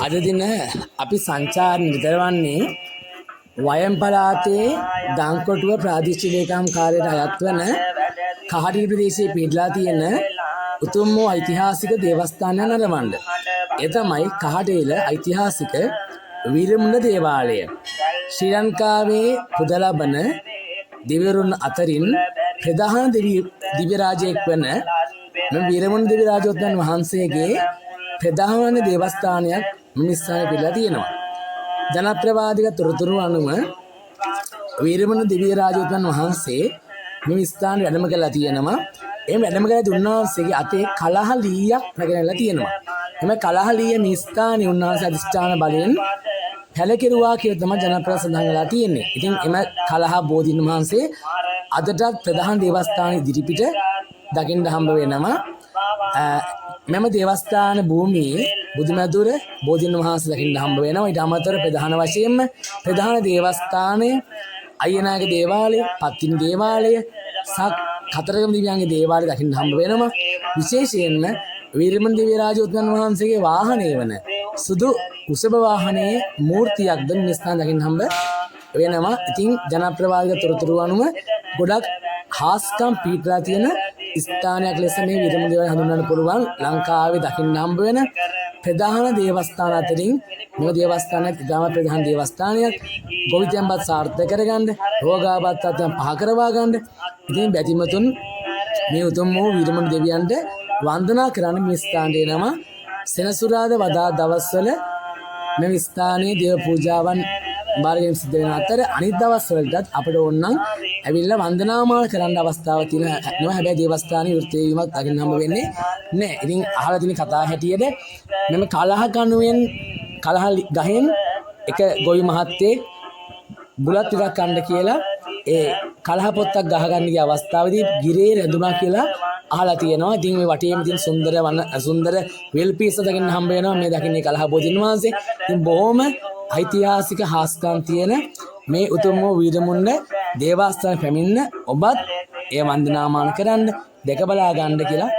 අද දින අපි සංචාර නිරතවන්නේ වයම් පළාතේ දංකොටුව ප්‍රාදේශීය ලේකම් කාර්යාලයට අයත් වන කහටිල ප්‍රදේශයේ පිහිටලා තියෙන උතුම් වූ ඓතිහාසික දේවස්ථානය නරඹන්න. ඒ තමයි කහටිල ඓතිහාසික වීරමුණ දේවාලය. ශ්‍රී ලංකාවේ පුද ලබන දෙවිවරුන් අතරින් ප්‍රධාන දිව්‍ය රාජයෙක් වන වීරමුණ දෙවි රාජෝත්තමයන් වහන්සේගේ ප්‍රධාන දේවස්ථානයක් මේ ස්ථානයේ පිළිලා තියෙනවා. ජනප්‍රවාදික තොරතුරු අනුව වීරමුණ දෙවි රාජෝත්තමයන් වහන්සේ මේ ස්ථානයේ වැඩම කරලා තියෙනවා. ඒ වැඩම කරලා උන්වහන්සේගේ අතේ කලහලීයක් රැගෙනලා තියෙනවා. එම කලහලීය මේ ස්ථානයේ උන්වහන්සේ අධිෂ්ඨාන බලයෙන් හැලකිරුවා කියලා තමයි ජනප්‍රවාද සඳහන් වෙලා තියෙන්නේ. ඉතින් එම කලහ බෝධීන් වහන්සේ අදටත් ප්‍රධාන දේවස්ථාන ඉදිරිපිට දකින්න හම්බ වෙනවා. මෙම දේවස්ථාන භූමියේ බුදුමැදුර බෝධීන් වහන්සේ දකින්න හම්බ වෙනවා. ඊට අමතරව ප්‍රධාන වශයෙන්ම ප්‍රධාන දේවස්ථානය අයනායක දේවාලය, පත්තිනි දේවාලය, කතරගම දිව්‍යාංග දේවාලය දකින්න හම්බ වෙනවා. විශේෂයෙන්ම වීරමුණ දෙවි රාජෝත්තමයන් වහන්සේගේ වාහනය වන සුදු කුසබ වාහනයේ මූර්තියක්ද මේ ස්ථාන දකින්න හම්බ වෙනවා. ඉතින් ජනප්‍රවාදික තොරතුරු අනුව ගොඩක් හාස්කම් පිටලා තියෙන ස්ථානයක් ලෙස මේ වීරමුණ දේවාලය හඳුන්වන්න පුළුවන්. ලංකාවේ දකින්න හම්බ වෙන ප්‍රධාන දේවස්ථාන අතරින් මේ දේවස්ථානයත් ඉතාම ප්‍රධාන දේවස්ථානයක්. ගොවිතැන්පත් සාර්ථක කරගන්න, රෝගාබාධ තත්ත්වයන් පහ කරවා ගන්න. ඉතින් බැතිමතුන් මේ උතුම් වූ වීරමුණ දෙවියන්ට වන්දනා කරන්න මේ ස්ථානයේ නම සෙනසුරාදා වදා දවස්වල මේ ස්ථානයේ දේව පූජාවන් බාරගෙන සිද්ධ වෙන අතර අනිත් දවස්වලටත් අපිට ඕනනම් ඇවිල්ලා වන්දනාමාන කරන්න අවස්ථාවක් තියෙනවා. හැබැයි දේවස්ථානයේ වෘත්තීය වීමක් දකින්න හම්බ වෙන්නේ නැහැ. ඉතින් අහලා තියෙන කතා හැටියට මෙම කලහ කණුවෙන් කලහ ගහෙන් එක ගොවි මහත්තයෙක් බුලත් ටිකක් කන්න කියලා ඒ කලහ පොත්තක් ගහගන්න ගිය අවස්ථාවේදී ගිරේ රැඳුණා කියලා අහලා තියෙනවා. ඉතින් මේ වටේම තියෙන සුන්දර වෙල් පීස් දකින්න හම්බ වෙනවා. මේ දකින්නේ කලහ බෝධීන් වහන්සේ. ඉතින් බොහොම ඓතිහාසික හාස්කම් තියෙන මේ උතුම් වූ වීරමුණ දේවස්ථාන පැමිණ ඔබත් ඒ වන්දනාමාන කරන්න, දැක බලා ගන්න කියලා